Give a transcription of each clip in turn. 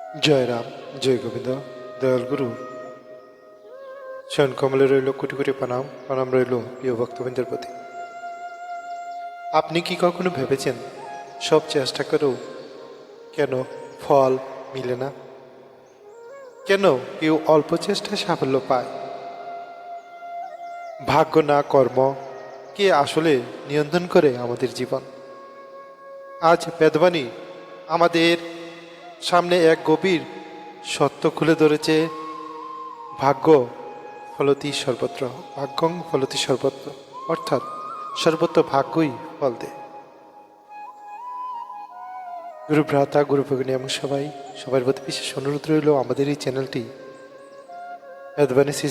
জয় রাম, জয় গোবিন্দ। দয়াল গুরু শয়ন কমলে রইল কোটি কোটি প্রণাম। প্রণাম রইল প্রিয় ভক্তবৃন্দের প্রতি। আপনি কি কখনো ভেবেছেন সব চেষ্টা করেও কেন ফল মিলে না? কেন কেউ অল্প চেষ্টায় সাফল্য পায়? ভাগ্য না কর্ম কে আসলে নিয়ন্ত্রণ করে আমাদের জীবন? আজ বেদবাণী আমাদের সামনে এক গভীর সত্য খুলে ধরেছে। ভাগ্য ফলতি সর্বত্র, ভাগ্যং ফলতি সর্বত্র, অর্থাৎ সর্বত্র ভাগ্যই ফল দেয়। গুরু ভ্রাতা, গুরু ভগিনী এবং সবার প্রতি বিশেষ অনুরোধ রইল আমাদের এই চ্যানেলটি বেদবাণী শ্রী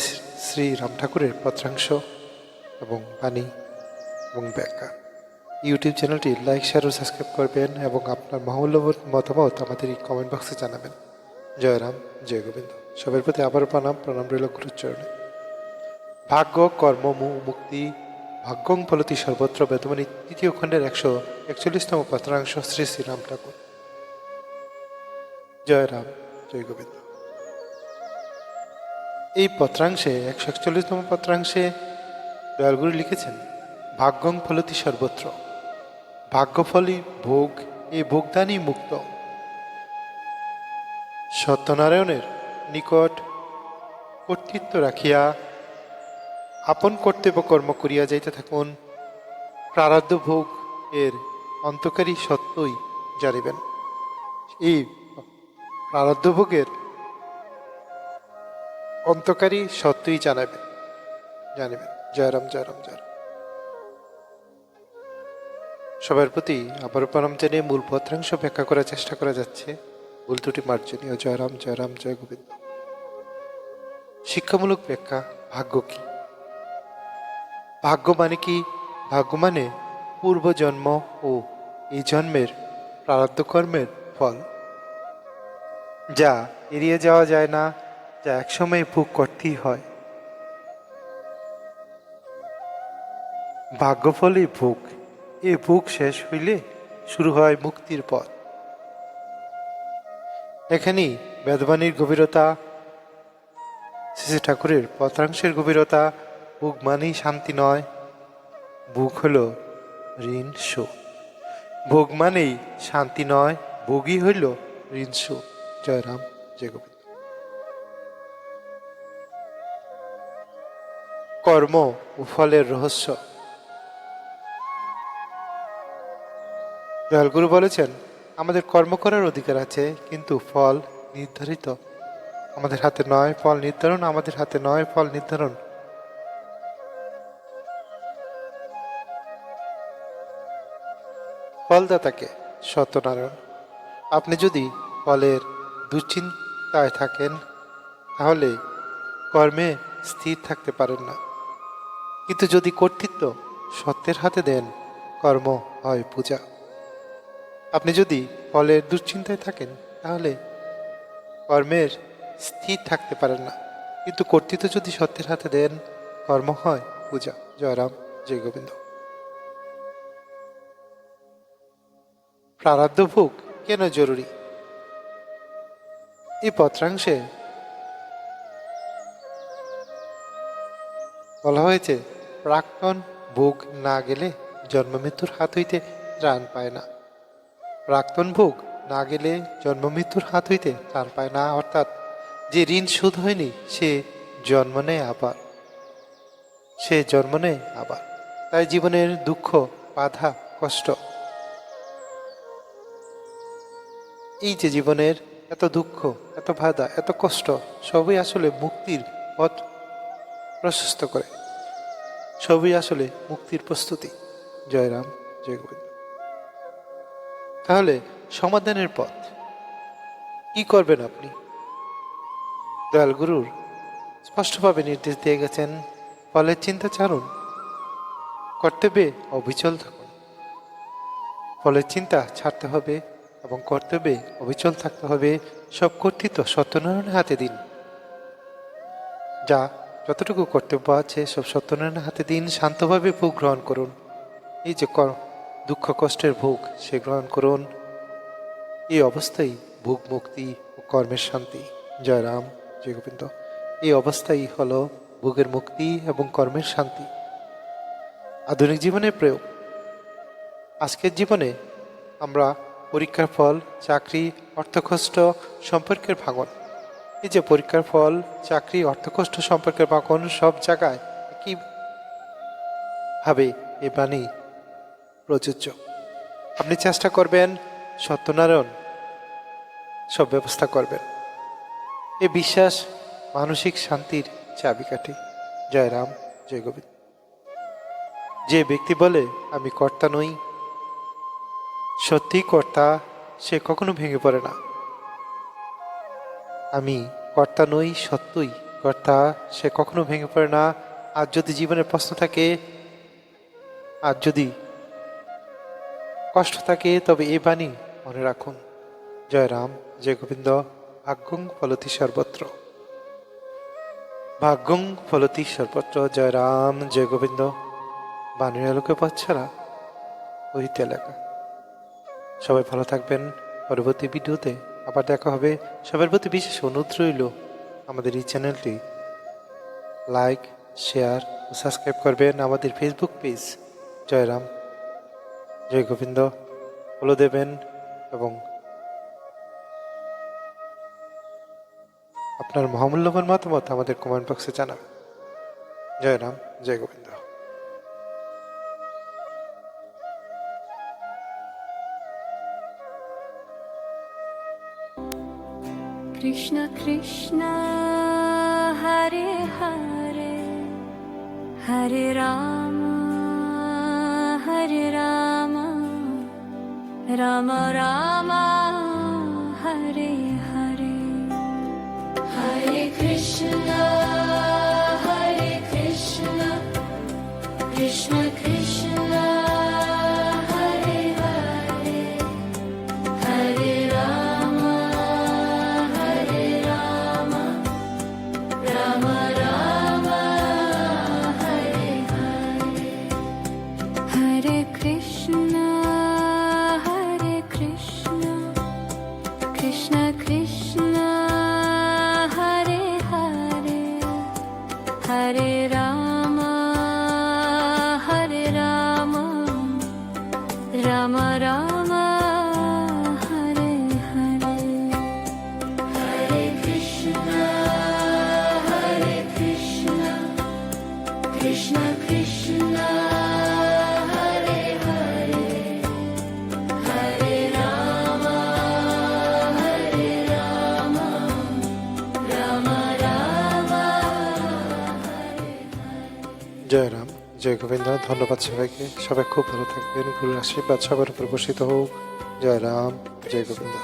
শ্রী রাম ঠাকুরের পত্রাংশ এবং বাণী এবং ব্যাখ্যা ইউটিউব চ্যানেলটি লাইক, শেয়ার ও সাবস্ক্রাইব করবেন এবং আপনার মূল্যবান মতামত আমাদের এই কমেন্ট বক্সে জানাবেন। জয় রাম, জয় গোবিন্দ। সবার প্রতি আবারও প্রণাম রইল গুরুচরণে। ভাগ্য কর্ম মুক্তি ভাগ্যং ফলতি সর্বত্র, বেদবাণী তৃতীয় খণ্ডের 141তম পত্রাংশ, শ্রী শ্রী রাম ঠাকুর। জয় রাম, জয় গোবিন্দ। এই পত্রাংশে 141তম পত্রাংশে দয়ালগুরু লিখেছেন, ভাগ্যং ফলতি সর্বত্র, ভাগ্যফলই ভোগ, এই ভোগদানই মুক্ত। সত্যনারায়ণের নিকট কর্তৃত্ব রাখিয়া আপন কর্তব্য কর্ম করিয়া যাইতে থাকুন। প্রারব্ধ ভোগ এর অন্তকারী সত্যই জানিবেন। এই প্রারব্ধ ভোগের অন্তকারী সত্যই জানিবেন। জয় রাম, জয় রাম, জয় রাম। সবার প্রতি আবার প্রণাম জানিয়ে মূল পত্রাংশ ব্যাখ্যা করার চেষ্টা করা যাচ্ছে, ভুল ত্রুটি মার্জনীয়। জয় রাম, জয় রাম, জয় গোবিন্দ। শিক্ষামূলক ব্যাখ্যা। ভাগ্য কি? ভাগ্য মানে কি? ভাগ্য মানে পূর্বজন্ম ও এই জন্মের প্রারব্ধ কর্মের ফল, যা এড়িয়ে যাওয়া যায় না, যা একসময় ভোগ করতেই হয়। ভাগ্যফলই ভোগ, এই ভোগ শেষ হইলে শুরু হয় মুক্তির পথ। এখানেই বেদবাণীর গভীরতা, শ্রী ঠাকুরের পত্রাংশের গভীরতা। ভোগ মানেই শান্তি নয়, ভোগ হল ঋণ শোধ। ভোগ মানেই শান্তি নয়, ভোগই হইল ঋণ শোধ। জয় রাম, জয় গোবিন্দ। কর্ম ও ফলের রহস্য। দয়ালগুরু বলেছেন, আমাদের কর্ম করার অধিকার আছে, কিন্তু ফল নির্ধারিত আমাদের হাতে নয়। ফল নির্ধারণ আমাদের হাতে নয়, ফল নির্ধারণ ফলদাতাকে, সত্যনারায়ণ। আপনি যদি ফলের দুশ্চিন্তায় থাকেন, তাহলে কর্মে স্থির থাকতে পারেন না। কিন্তু যদি কর্তৃত্ব সত্যের হাতে দেন, কর্ম হয় পূজা। আপনি যদি ফলের দুশ্চিন্তায় থাকেন, তাহলে কর্মের স্থির থাকতে পারেন না। কিন্তু কর্তৃত্ব যদি সত্যের হাতে দেন, কর্ম হয় পূজা। জয় রাম, জয় গোবিন্দ। প্রারব্ধ ভোগ কেন জরুরি? এই পত্রাংশে বলা হয়েছে, প্রাক্তন ভোগ না গেলে জন্ম মৃত্যুর হাত হইতে ত্রাণ পায় না। প্রাক্তন ভোগ না গেলে জন্ম মৃত্যুর হাত হইতে ত্রাণ পায় না, অর্থাৎ যে ঋণ শোধ হয়নি সে জন্ম নেয় আবার। তাই জীবনের দুঃখ, বাধা, কষ্ট, এই যে জীবনের এত দুঃখ, এত বাধা, এত কষ্ট, সবই আসলে মুক্তির পথ প্রশস্ত করে, সবই আসলে মুক্তির প্রস্তুতি। জয় রাম, জয় গোবিন্দ। তাহলে সমাধানের পথ কি করবেন আপনি? দয়াল গুরুর স্পষ্টভাবে নির্দেশ দিয়ে গেছেন, ফলের চিন্তা ছাড়ুন, কর্তব্যে অবিচল থাকুন। ফলের চিন্তা ছাড়তে হবে এবং কর্তব্যে অবিচল থাকতে হবে। সব কর্তৃত্ব সত্যনারায়ণের হাতে দিন। যতটুকু কর্তব্য আছে সব সত্যনারায়ণের হাতে দিন। শান্তভাবে ভোগ গ্রহণ করুন। এই যে দুঃখ কষ্টের ভোগ, সে গ্রহণ করুন। এই অবস্থায় ভোগ মুক্তি ও কর্মের শান্তি। জয় রাম, জয় গোবিন্দ। এই অবস্থাই হলো ভোগের মুক্তি এবং কর্মের শান্তি। আধুনিক জীবনের প্রয়োগ। আজকের জীবনে আমরা পরীক্ষার ফল, চাকরি, অর্থকষ্ট, সম্পর্কের ভাঙন, এই যে পরীক্ষার ফল, চাকরি, অর্থকষ্ট, সম্পর্কের ভাঙন, সব জায়গায় একইভাবে এই বাণী প্রযোজ্য। আপনি চেষ্টা করবেন সত্যনারায়ণ সব ব্যবস্থা করবেন। এই বিশ্বাস মানসিক শান্তির চাবিকাঠি। জয় রাম, জয় গোবিন্দ। যে ব্যক্তি বলে আমি কর্তা নই, সত্যি কর্তা, সে কখনো ভেঙে পড়ে না। আমি কর্তা নই, সত্যই কর্তা, সে কখনো ভেঙে পড়ে না। আর যদি জীবনের প্রশ্ন থাকে, আর যদি কষ্ট থাকে, তবে এই বাণী মনে রাখুন। জয় রাম, জয় গোবিন্দ। ভাগ্যং ফলতি সর্বত্র, ভাগ্যং ফলতি সর্বত্র। জয় রাম, জয় গোবিন্দ। বাণীর আলোকে পথ ছাড়া ওইতে এলাকা। সবাই ভালো থাকবেন। পরবর্তী ভিডিওতে আবার দেখা হবে। সবার প্রতি বিশেষ অনুরোধ রইল, আমাদের এই চ্যানেলটি লাইক, শেয়ার ও সাবস্ক্রাইব করবেন। আমাদের ফেসবুক পেজ জয় রাম, জয় গোবিন্দ ফলো দেবেন এবং আপনার মহামূল্যবান মতামত আমাদের কমেন্ট বক্সে জানাবেন। জয় রাম, জয় গোবিন্দ। কৃষ্ণ কৃষ্ণ হরে হরে, হরে রাম রাম রাম হরে হরে। হরে কৃষ্ণ কৃষ্ণ কৃষ্ণ হরে হরে, হরে রাম রাম রাম হরে হরে। হরে কৃষ্ণ কৃষ্ণ কৃষ্ণ হরে হরে, হরে রাম রাম রাম হরে হরে। হরে কৃষ্ণ কৃষ্ণ কৃষ্ণ হরে হরে, হরে রাম রাম রাম হরে। জয় রাম, জয় গোবিন্দ। ধন্যবাদ সবাইকে। সবাই খুব ভালো থাকবেন। গুরুর আশীর্বাদ সবার উপর বর্ষিত হোক। জয় রাম, জয় গোবিন্দ।